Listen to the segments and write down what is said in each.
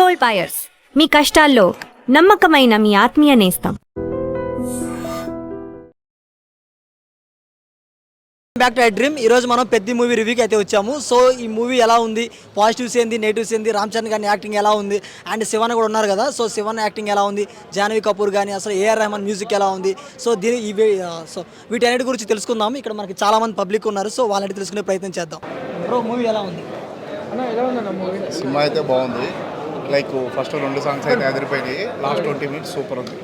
Gold buyers, మీ కష్టాల్లో నమ్మకమైన మీ ఆత్మీయ నేస్తం. Back to dream. ఈరోజు మనం పెద్ద మూవీ రివ్యూకి అయితే వచ్చాము. సో ఈ మూవీ ఎలా ఉంది, పాజిటివ్స్ ఏంది, నెగిటివ్స్ ఏంది, రామ్ చరణ్ గారి యాక్టింగ్ ఎలా ఉంది, అండ్ శివన్ కూడా ఉన్నారు కదా, సో శివన్ యాక్టింగ్ ఎలా ఉంది, జాహ్నవి కపూర్ కానీ అసలు ఏఆర్ రెహమాన్ మ్యూజిక్ ఎలా ఉంది, సో సో వీటన్నిటి గురించి తెలుసుకుందాము. ఇక్కడ మనకి చాలా మంది పబ్లిక్ ఉన్నారు, సో వాళ్ళని తెలుసుకునే ప్రయత్నం చేద్దాం. బ్రో మూవీ ఎలా ఉంది? సినిమా అయితే బాగుంది. లైక్ ఫస్ట్ 2 సాంగ్స్ అయితే అదిరిపోయినాయి. లాస్ట్ 20 minutes సూపర్ ఉంది.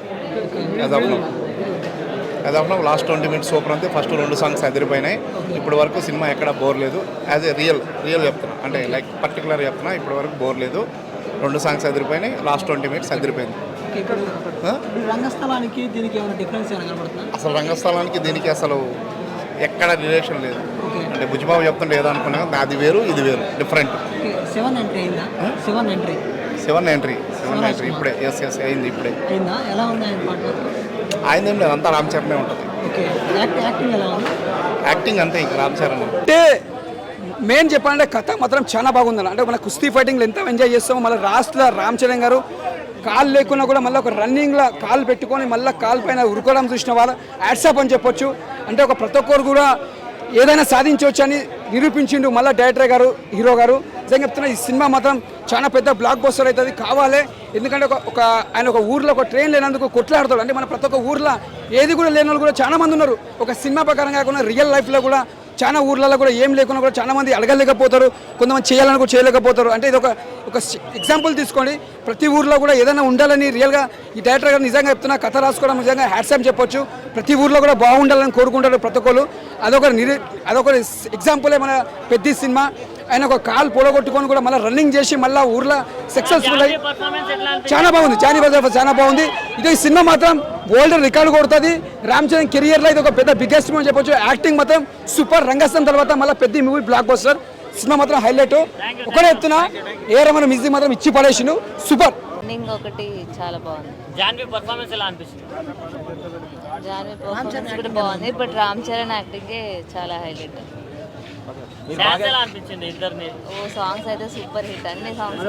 అదాఫ్లో లాస్ట్ 20 minutes సూపర్ ఉంది. ఫస్ట్ 2 సాంగ్స్ అదిరిపోయినాయి. ఇప్పటి వరకు సినిమా ఎక్కడ బోర్ లేదు. యాజ్ ఏ రియల్ చెప్తున్నా, అంటే లైక్ పర్టికులర్ చెప్తున్నా, ఇప్పటి వరకు బోర్ లేదు. 2 సాంగ్స్ అదిరిపోయినాయి. లాస్ట్ 20 minutes అదిరిపోయింది. రంగస్థలానికి దీనికి ఏమైనా డిఫరెన్స్ అసలు రంగస్థలానికి దీనికి అసలు ఎక్కడ రిలేషన్ లేదు. అంటే బుజ్జిబాబు చెప్తుంటే ఏదో అనుకున్నా, అది వేరు ఇది వేరు, డిఫరెంట్. సెవెన్ ఎంట్రీ ఇప్పుడే ఎస్ అయింది. ఇప్పుడే ఎలా ఉంది ఆయన ఏం లేదు, అంతా రామ్ చరణే ఉంటుంది. యాక్టింగ్ అంతే, ఇంకా రామ్ చరణ్. అంటే మెయిన్ చెప్పాలంటే కథ మాత్రం చాలా బాగుంది. అంటే మన కుస్తీ ఫైటింగ్లో ఎంత ఎంజాయ్ చేస్తామో, మళ్ళీ లాస్ట్లో రామ్ చరణ్ గారు కాలు లేకున్నా కూడా మళ్ళీ ఒక రన్నింగ్లో కాలు పెట్టుకొని మళ్ళీ కాలు పైన ఉరుకోవడం చూసిన వాళ్ళు యాడ్సాప్ అని చెప్పొచ్చు. అంటే ఒక ప్రతి ఒక్కరు కూడా ఏదైనా సాధించవచ్చు అని నిరూపించిండు మళ్ళీ డైరెక్టర్ గారు, హీరో గారు. నిజంగా చెప్తున్నా, ఈ సినిమా మాత్రం చాలా పెద్ద బ్లాక్ బస్టర్ అవుతుంది, కావాలి. ఎందుకంటే ఆయన ఒక ఊర్లో ఒక ట్రైన్ లేనందుకు కొట్లాడతాడు. అంటే మన ప్రతి ఒక్క ఊర్లో ఏది కూడా లేని వాళ్ళు కూడా చాలా మంది ఉన్నారు. ఒక సినిమా ప్రకారం కాకుండా రియల్ లైఫ్లో కూడా చాలా ఊర్లలో కూడా ఏం లేకున్నా కూడా చాలా మంది అడగలేకపోతారు, కొంతమంది చేయాలని కూడా చేయలేకపోతారు. అంటే ఇది ఒక ఎగ్జాంపుల్ తీసుకోండి. ప్రతి ఊర్లో కూడా ఏదైనా ఉండాలని రియల్గా ఈ డైరెక్టర్ గారు నిజంగా చెప్తున్నా, కథ రాసుకోవడం నిజంగా హ్యాట్సాప్ చెప్పొచ్చు. ప్రతి ఊర్లో కూడా బాగుండాలని కోరుకుంటారు ప్రతి ఒక్కరు. అదొక ఎగ్జాంపులే మన పెద్ద సినిమా. ఆయన ఒక కాలు పొడగొట్టుకొని కూడా మళ్ళీ రన్నింగ్ చేసి మళ్ళీ ఊర్లో సక్సెస్ఫుల్ అయ్యి చాలా బాగుంది. చాలా బాగుంది. ఇది సినిమా మాత్రం వరల్డ్ రికార్డు కొడుతుంది. రామ్ చరణ్ కెరియర్లో ఇది ఒక పెద్ద బిగ్గెస్ట్ మూవీ చెప్పొచ్చు. యాక్టింగ్ మాత్రం సూపర్. రంగస్థలం తర్వాత మళ్ళీ పెద్ద మూవీ బ్లాక్ బస్టర్. సినిమా మాత్రం హైలైట్. ఒకటే చెప్తున్నా, ఏ రమణ మ్యూజిక్ మాత్రం ఇచ్చి పడేసిండు, సూపర్. ఒకటి చాలా బాగుంది. జాహ్నవి పర్ఫార్మెన్స్ ఎలా అనిపిస్తుంది? జాహ్నవి పర్ఫార్మెన్స్ కూడా బాగుంది, బట్ రామ్ చరణ్ యాక్టింగ్ చాలా హైలైట్. సాంగ్స్ అయితే సూపర్ హిట్. అన్ని సాంగ్స్ అది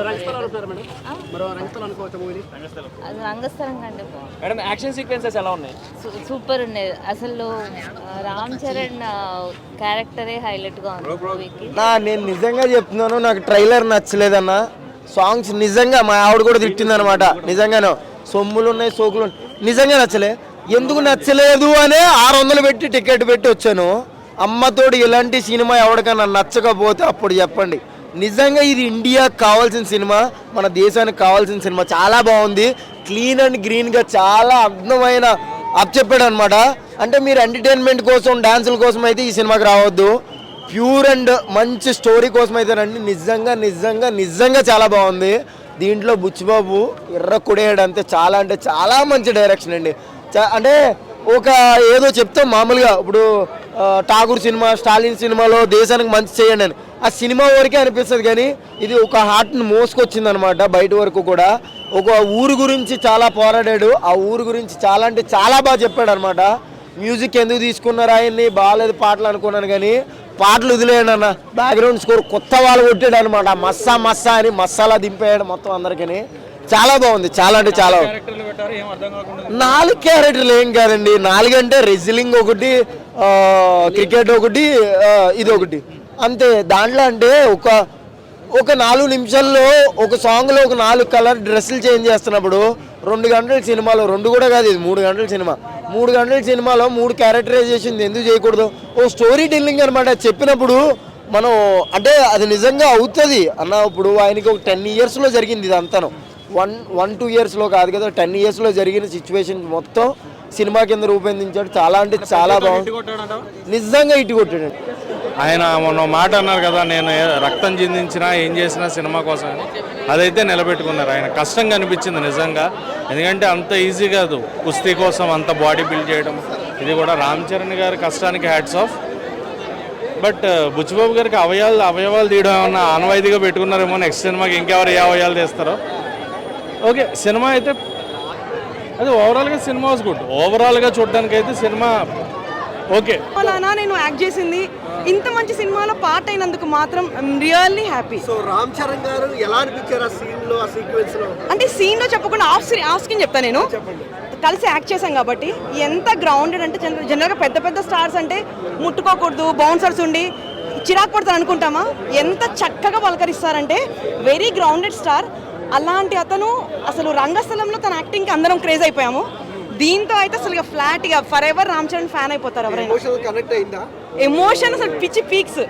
రంగస్థలం కంటే బాగుంది. యాక్షన్ సీక్వెన్సెస్ ఎలా ఉన్నాయి? సూపర్ ఉన్నాయి. అసలు రామ్ చరణ్ క్యారెక్టరే హైలైట్ గా ఉంది. నేను నిజంగా చెప్తున్నాను, నాకు ట్రైలర్ నచ్చలేదన్న. సాంగ్స్ నిజంగా మా ఆవిడ కూడా తిట్టింది అనమాట. నిజంగానే సొమ్ములు ఉన్నాయి, సోకులు నిజంగా నచ్చలే. ఎందుకు నచ్చలేదు అనే 600 పెట్టి టికెట్ పెట్టి వచ్చాను. అమ్మతోడు ఇలాంటి సినిమా ఎవరికైనా నచ్చకపోతే అప్పుడు చెప్పండి. నిజంగా ఇది ఇండియాకి కావాల్సిన సినిమా, మన దేశానికి కావాల్సిన సినిమా. చాలా బాగుంది. క్లీన్ అండ్ గ్రీన్గా చాలా అద్భుతమైన చెప్పాడు అనమాట. అంటే మీరు ఎంటర్టైన్మెంట్ కోసం, డాన్సుల కోసం అయితే ఈ సినిమాకి రావద్దు. ప్యూర్ అండ్ మంచి స్టోరీ కోసం అయితే రండి. నిజంగా చాలా బాగుంది. దీంట్లో బుచ్చిబాబు ఎర్ర కొడేయడం అంటే చాలా మంచి డైరెక్షన్ అండి. అంటే ఒక ఏదో చెప్తాం మామూలుగా, ఇప్పుడు ఠాగూర్ సినిమా, స్టాలిన్ సినిమాలో దేశానికి మంచి చేయండి అని ఆ సినిమా వరకే అనిపిస్తుంది, కానీ ఇది ఒక హార్ట్ని మోసుకొచ్చింది అనమాట బయట వరకు కూడా. ఒక ఊరు గురించి చాలా పోరాడాడు. ఆ ఊరు గురించి చాలా బాగా చెప్పాడు అనమాట. మ్యూజిక్ ఎందుకు తీసుకున్నారు ఆయన్ని, బాగాలేదు పాటలు అనుకున్నాను, కానీ పాటలు వదిలేయండి అన్న. బ్యాక్గ్రౌండ్ స్కోర్ కొత్త వాళ్ళు కొట్టాడు అనమాట. మస్సా అని మసాలా దింపేయడం మొత్తం అందరికీ. చాలా బాగుంది. చాలా 4 క్యారెక్టర్లు ఏం కాదండి. 4 అంటే రెజ్లింగ్ ఒకటి, క్రికెట్ ఒకటి, ఇది ఒకటి అంతే. దాంట్లో అంటే ఒక 4 నిమిషాల్లో ఒక సాంగ్లో ఒక 4 కలర్ డ్రెస్సులు చేంజ్ చేస్తున్నప్పుడు 2 గంటల సినిమాలో, 2 కూడా కాదు, ఇది 3 గంటల సినిమా. 3 గంటల సినిమాలో 3 క్యారెక్టరైజేషన్ ఎందుకు చేయకూడదు? ఓ స్టోరీ టెల్లింగ్ అనమాట. చెప్పినప్పుడు మనం అంటే అది నిజంగా అవుతుంది అన్న. ఇప్పుడు ఆయనకి ఒక 10 yearsలో జరిగింది ఇది అంతాను. 1-2 yearsలో కాదు కదా, 10 yearsలో జరిగిన సిచ్యువేషన్ మొత్తం సినిమా కింద రూపొందించాడు. చాలా బాగుంది. నిజంగా ఇటు కొట్టాడు. ఆయన మొన్న మాట అన్నారు కదా, నేను రక్తం చిందించినా ఏం చేసినా సినిమా కోసం, అదైతే నిలబెట్టుకున్నారు. ఆయన కష్టం కనిపించింది నిజంగా. ఎందుకంటే అంత ఈజీ కాదు కుస్తీ కోసం అంత బాడీ బిల్డ్ చేయడం. ఇది కూడా రామ్ చరణ్ గారి కష్టానికి హ్యాట్స్ ఆఫ్. బట్ బుచ్చిబాబు గారికి అవయవాలు తీయడం ఏమన్నా ఆనవాయితీగా పెట్టుకున్నారేమో. నెక్స్ట్ సినిమాకి ఇంకెవరు ఏ అవయవాలు తీస్తారో. ఓకే, సినిమా అయితే అది ఓవరాల్గా సినిమా వాజ్ గుడ్. ఓవరాల్గా చూడడానికి అయితే సినిమా ఓకే. నేను యాక్ట్ చేసింది ఇంత మంచి సినిమాలో పార్ట్ అయినందుకు మాత్రం really happy. So Ram Charan గారు ఎలా అనిపించారు ఆ సీన్? సీన్లో ఆ సీక్వెన్స్లో అంటే సీన్లో చెప్పకుండా ఆఫ్ స్క్రీన్ చెప్తాను నేను. కలిసి యాక్ట్ చేశాం కాబట్టి ఎంత గ్రౌండెడ్ అంటే జనరల్గా పెద్ద పెద్ద స్టార్స్ అంటే ముట్టుకోకూడదు, బౌన్సర్స్ ఉండి చిరాకు పడతారు అనుకుంటామా, ఎంత చక్కగా పలకరిస్తారంటే వెరీ గ్రౌండెడ్ స్టార్. అలాంటి అతను అసలు రంగస్థలంలో తన యాక్టింగ్కి అందరం క్రేజ్ అయిపోయాము. దీంతో అయితే అసలు ఇక ఫ్లాట్గా for ever Ram Charan fan అయిపోతారు ఎవరైనా. కనెక్ట్ అయిందా? ఎమోషన్ అసలు పిచ్చి పీక్స్.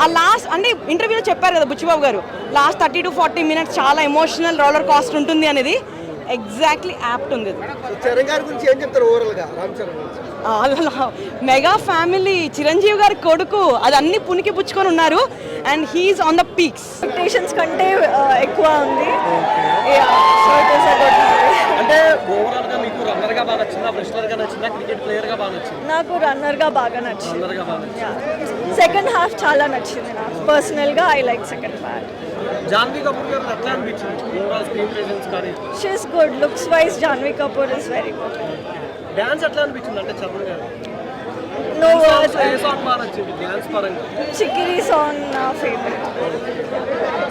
ఆ లాస్ట్ అంటే ఇంటర్వ్యూలో చెప్పారు కదా బుచ్చిబాబు గారు, లాస్ట్ 30 to 40 minutes చాలా ఎమోషనల్ రోలర్ కాస్ట్ ఉంటుంది అనేది ఎగ్జాక్ట్లీ యాప్ట్ ఉంది. చరణ్ గారి గురించి ఏం చెప్తారు ఓవరాల్గా రామ్ చరణ్ గురించి? మెగా ఫ్యామిలీ, చిరంజీవి గారి కొడుకు, అది అన్ని పునికి పుచ్చుకొని ఉన్నారు and he's on the peaks. Expectations కంటే ఎక్కువ ఉంది. అంటే ఓవరాల్ గా మీకు రన్నర్ గా బాగా నచ్చిందా, రెస్లర్ గా నచ్చిందా, క్రికెట్ ప్లేయర్ గా బాగా నచ్చింది? నాకు రన్నర్ గా బాగా నచ్చింది. సెకండ్ హాఫ్ చాలా నచ్చింది నాకు పర్సనల్ గా. I like second part. Janhvi Kapoor గారు ఎట్లా అనిపించింది ఓవరాల్ స్క్రీన్ ప్రెజెన్స్ కానీ? She is good. Looks wise Janhvi Kapoor is very good. Dance ఎట్లా అనిపించింది అంటే చరణ్ గారు? No words. ఏ సాంగ్ బాగా నచ్చింది డాన్స్ పరంగా? చికిరి సాంగ్ నా ఫేవరెట్.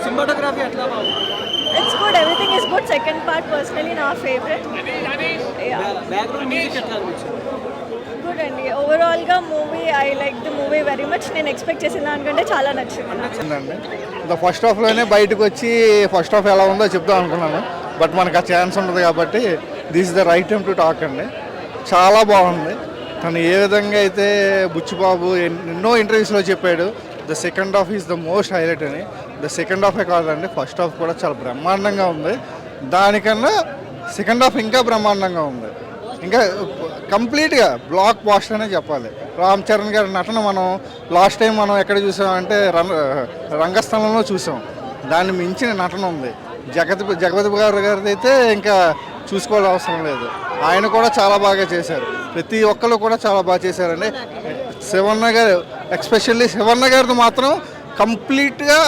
సినిమాటోగ్రఫీ ఎట్లా బాగుంది? It's good. Everything is good. Second part personally నా ఫేవరెట్. బ్యాక్గ్రౌండ్ మ్యూజిక్ ఎట్లా అనిపించింది? గుడ్ అండి. ఓవరాల్ గా movie I like the movie very much. నేను ఎక్స్పెక్ట్ చేసిన దానికంటే చాలా నచ్చింది. ఫస్ట్ హాఫ్లోనే బయటకు వచ్చి ఫస్ట్ హాఫ్ ఎలా ఉందో చెప్తాం అనుకున్నాను, బట్ మనకు ఆ ఛాన్స్ ఉండదు కాబట్టి this is the right time to talk అండి. చాలా బాగుంది. తను ఏ విధంగా అయితే బుచ్చిబాబు ఎన్నో ఇంటర్వ్యూస్లో చెప్పాడు, the second half is the most highlight అని. ద సెకండ్ హాఫే కాదండి, ఫస్ట్ హాఫ్ కూడా చాలా బ్రహ్మాండంగా ఉంది. దానికన్నా సెకండ్ హాఫ్ ఇంకా బ్రహ్మాండంగా ఉంది. ఇంకా కంప్లీట్గా బ్లాక్ బాస్టర్ అనే చెప్పాలి. రామ్ చరణ్ గారి నటన మనం లాస్ట్ టైం మనం ఎక్కడ చూసామంటే రంగస్థలంలో చూసాం. దాన్ని మించిన నటన ఉంది. జగపతి గారిది అయితే ఇంకా చూసుకోవాల్సిన అవసరం లేదు. ఆయన కూడా చాలా బాగా చేశారు. ప్రతి ఒక్కరు కూడా చాలా బాగా చేశారండి. శివన్న గారు ఎస్పెషల్లీ శివన్న గారితో మాత్రం కంప్లీట్గా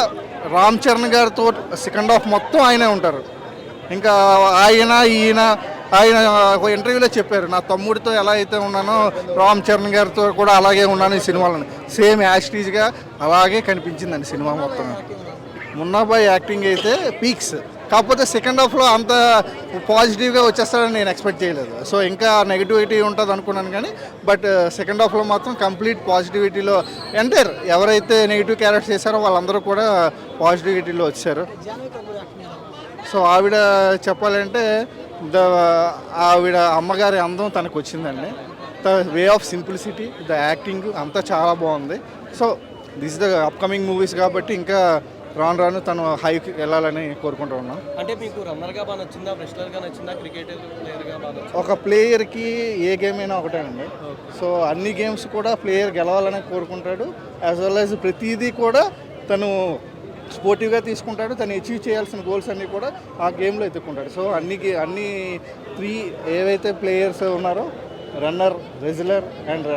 రామ్ చరణ్ గారితో సెకండ్ హాఫ్ మొత్తం ఆయనే ఉంటారు. ఇంకా ఆయన ఒక ఇంటర్వ్యూలో చెప్పారు, నా తమ్ముడితో ఎలా అయితే ఉన్నానో రామ్ చరణ్ గారితో కూడా అలాగే ఉన్నాను ఈ సినిమాలో. సేమ్ యాస్టీజ్గా అలాగే కనిపించిందండి సినిమా మొత్తం. మున్నాబాయ్ యాక్టింగ్ అయితే పీక్స్. కాకపోతే సెకండ్ హాఫ్లో అంత పాజిటివ్గా వచ్చేస్తాడని నేను ఎక్స్పెక్ట్ చేయలేదు. సో ఇంకా నెగిటివిటీ ఉంటుంది అనుకున్నాను కానీ, బట్ సెకండ్ హాఫ్లో మాత్రం కంప్లీట్ పాజిటివిటీలో ఎంటర్. ఎవరైతే నెగిటివ్ క్యారెక్టర్స్ చేశారో వాళ్ళందరూ కూడా పాజిటివిటీలో వచ్చారు. సో ఆవిడ చెప్పాలంటే ఆవిడ అమ్మగారి అందం తనకు వచ్చిందండి. The way of simplicity, the acting అంతా చాలా బాగుంది. So this the upcoming movies కాబట్టి ఇంకా రాను తను హైకి వెళ్ళాలని కోరుకుంటూ ఉన్నాం. అంటే మీకు రన్నర్గా బాగా నచ్చిందా, రెస్లర్గా నచ్చిందా, క్రికెట్ ప్లేయర్గా బాగా నచ్చిందా? ఒక ప్లేయర్కి ఏ గేమ్ అయినా ఒకటేనండి. సో అన్ని గేమ్స్ కూడా ప్లేయర్ గెలవాలని కోరుకుంటాడు. యాజ్ వెల్ యాజ్ ప్రతిదీ కూడా తను స్పోర్టివ్గా తీసుకుంటాడు. తను అచీవ్ చేయాల్సిన గోల్స్ అన్నీ కూడా ఆ గేమ్లో ఎత్తుకుంటాడు. సో అన్ని 3 ఏవైతే ప్లేయర్స్ ఉన్నారో runner, wrestler and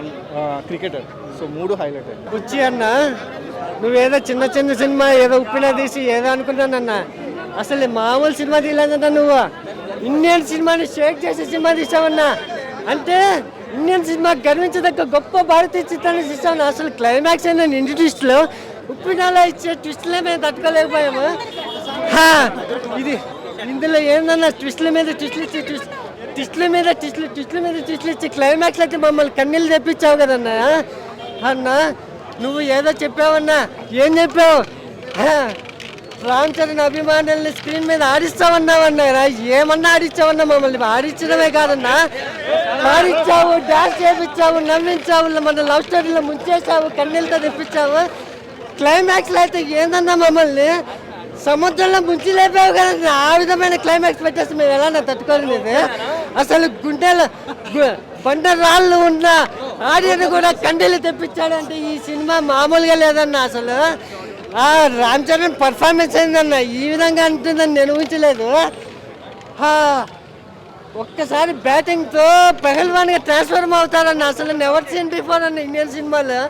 cricketer, so 3 highlight అండి. బుచ్చి అన్న, నువ్వేదో చిన్న సినిమా ఏదో ఉప్పినా తీసి ఏదో అనుకుంటానన్నా, అసలు మామూలు సినిమా తీయలేదన్నా. నువ్వు ఇండియన్ సినిమాని షేక్ చేసే సినిమా తీసావన్నా. అంటే ఇండియన్ సినిమా గర్వించదగ్గ గొప్ప భారతీయ చిత్రాన్ని తీసావన్నా. అసలు క్లైమాక్స్ అయినా ఇంటి ట్విస్ట్లో ఉప్పినాలో ఇచ్చే ట్విస్ట్లే మేము తట్టుకోలేకపోయాము. ఇది ఇందులో ఏందన్నా ట్విస్ట్ల మీద ట్విస్ట్లు ఇచ్చి క్లైమాక్స్ అయితే మమ్మల్ని కన్నీళ్ళు తెప్పించావు కదన్నా. అన్నా నువ్వు ఏదో చెప్పావన్నా. ఏం చెప్పావు? రామ్ చరణ్ అభిమానుల్ని స్క్రీన్ మీద ఆడిస్తామన్నావన్నా. ఏమన్నా ఆడిస్తావన్నా? మమ్మల్ని ఆడించడమే కాదన్నా, ఆడిచ్చావు, డాన్స్ చేయించావు, నవ్వించావు, మన లవ్ స్టోరీలో ముంచేసావు, కన్నీళ్ళతో తెప్పించావు. క్లైమాక్స్లో అయితే ఏందన్నా మమ్మల్ని సముద్రంలో ముంచి లేపావు కదన్నా. ఆ విధమైన క్లైమాక్స్ పెట్టేసి మేము ఎలా తట్టుకోలేదు. అసలు గుండెలో బండరాళ్ళు ఉన్న ఆడియన్ కూడా కండీలు తెప్పించాడంటే ఈ సినిమా మామూలుగా లేదన్నా. అసలు రామ్ చరణ్ పర్ఫార్మెన్స్ అయిందన్న, ఈ విధంగా అంటుందని నేను ఊహించలేదు. ఒక్కసారి బ్యాటింగ్తో పెహల్వాన్గా ట్రాన్స్ఫర్మ్ అవుతారన్న. అసలు నెవర్ సీన్ బిఫోర్ అన్న ఇండియన్ సినిమాలో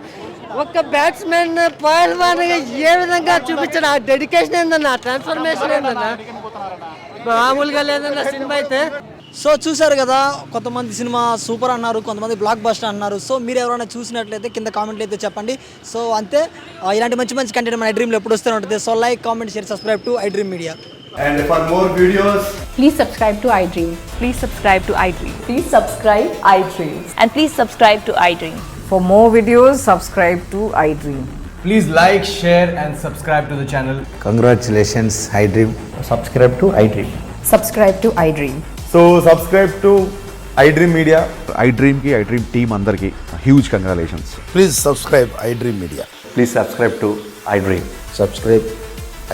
ఒక్క బ్యాట్స్మెన్ పెహల్వాన్గా ఏ విధంగా చూపించాడు. ఆ డెడికేషన్ ఏందన్న, ఆ ట్రాన్స్ఫర్మేషన్ ఏందన్న, మామూలుగా లేదన్న సినిమా అయితే. సో చూసారు కదా, కొంతమంది సినిమా సూపర్ అన్నారు, కొంతమంది బ్లాక్ బస్టర్ అన్నారు. సో మీరు ఎవరైనా చూసినట్లయితే కింద కామెంట్లు అయితే చెప్పండి. సో అంతే, ఇలాంటి మంచి కంటెంట్ మన ఐ డ్రీమ్లో ఎప్పుడు వస్తూనే ఉంటుంది. So like, comment, share, subscribe to I dream media. And for more videos, Please subscribe to iDream. Please subscribe to iDream. Please subscribe iDream. And please subscribe to iDream. For more videos, subscribe to iDream. Please like, share and subscribe to the channel. Congratulations iDream. Subscribe to iDream. Subscribe to iDream. so subscribe to iDream Media. iDream కి iDream team అందరికి huge congratulations. Please subscribe iDream media. Please subscribe to iDream. Subscribe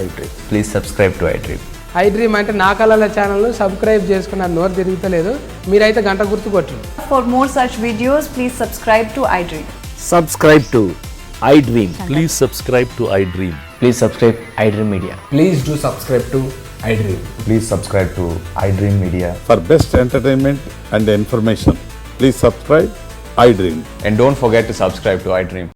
iDream. Please subscribe to iDream. iDream అంటే నా కళల channel subscribe చేసుకున్న నోరు తిరుగుతలేదు, మీరైతే గంట గుర్తు కొట్టండి. For more such videos, please subscribe to iDream. Subscribe to iDream. Please subscribe to iDream. Please subscribe iDream Media. Please do subscribe to iDream. Please subscribe to iDream Media. For best entertainment and information please subscribe iDream. And don't forget to subscribe to iDream.